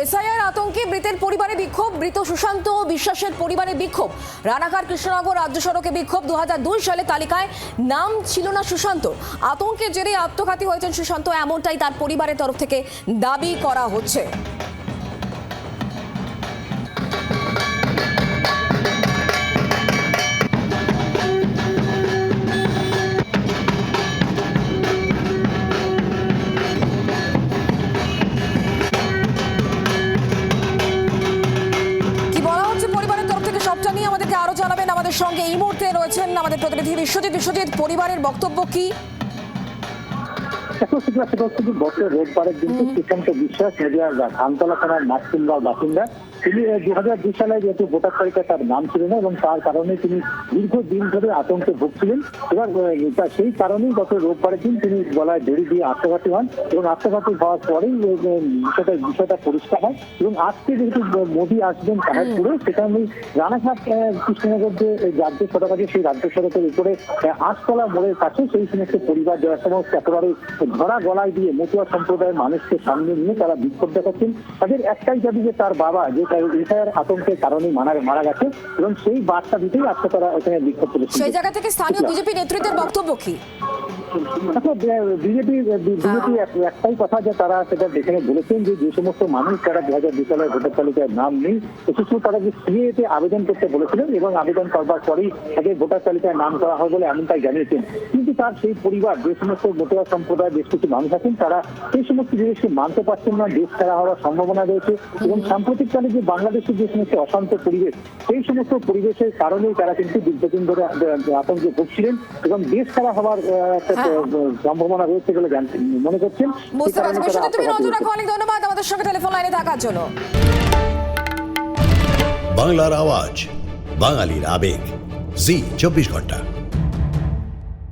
SIR আতঙ্কে মৃতের পরিবারে বিক্ষোভ, মৃত সুশান্ত বিশ্বাসের পরিবারে বিক্ষোভ। রানাঘাট কৃষ্ণনগর রাজ্য সড়কে বিক্ষোভ। 2002 সালে তালিকায় নাম ছিল না সুশান্ত। আতঙ্কের জেরে আত্মঘাতী হয়েছেন সুশান্ত, এমনটাই তার পরিবারের তরফ থেকে দাবি করা হচ্ছে। আমাদেরকে আরো জানাবেন। আমাদের সঙ্গে এই মুহূর্তে রয়েছেন আমাদের প্রতিনিধি বিশ্বজিৎ। বিশ্বজিৎ, পরিবারের বক্তব্য কি? রোববারের দিন সুশান্ত বিশ্বাস নদিয়ার ধানতলা থানার মাতকুলগাঁও বাসিন্দা। তিনি 2002 সালে যেহেতু ভোটার তালিকায় তার নাম ছিল না এবং তার কারণে তিনি দীর্ঘদিন ধরে আতঙ্কে ভুগছিলেন। এবার সেই কারণেই গত রোববারের দিন তিনি গলায় দড়ি দিয়ে আত্মঘাতী হন এবং আত্মঘাতী হওয়ার পরেই বিষয়টা পরিষ্কার হয়। এবং আজকে যেহেতু মোদী আসবেন পাহাড়পুরে, সেখানে রানাঘাট কৃষ্ণনগর যে রাজ্য সড়ক আছে, সেই রাজ্য সড়কের উপরে আটতলা মোড়ের কাছে সেই সমস্ত পরিবার যারা সমস্ত একেবারে ধরা গলায় দিয়ে মতুয়া সম্প্রদায়ের মানুষকে সামনে নিয়ে তারা বিক্ষোভ দেখাচ্ছেন। তাদের একটাই দাবি যে তার বাবা যে এসআইআর আতঙ্কের কারণে মারা গেছে এবং সেই বার্তা দিতেই আজকে তারা এখানে বিক্ষোভ করেছে। সেই জায়গা থেকে স্থানীয় বিজেপি নেতৃত্বের বক্তব্য কি? বিজেপি একটাই কথা যে তারা সেটা এখানে বলেছেন যে সমস্ত মানুষ যারা 2002 সালের ভোটার তালিকায় নাম নেই, বিশেষ তারা যে সিএতে আবেদন করতে বলেছিলেন এবং আবেদন করবার পরেই তাদের ভোটার তালিকায় নাম করা হয় বলে এমনটাই জানিয়েছেন। কিন্তু তার সেই পরিবার যে সমস্ত মতুয়া সম্প্রদায় বেশ কিছু মানুষ আছেন, তারা সেই সমস্ত জিনিসকে মানতে পারছেন না, দেশ ছাড়া হওয়ার সম্ভাবনা রয়েছে এবং সাম্প্রতিককালে যে বাংলাদেশের যে সমস্ত অশান্ত পরিবেশ, সেই সমস্ত পরিবেশের কারণেই তারা কিন্তু দীর্ঘদিন ধরে আতঙ্কে ভুগছিলেন এবং দেশ ছাড়া হওয়ার একটা সম্ভাবনা রয়েছে বলে মনে করছেন। অনেক ধন্যবাদ আমাদের সঙ্গে টেলিফোন লাইনে থাকার জন্য। বাংলার আওয়াজ, বাঙালির আবেগ, জি 24 ঘন্টা।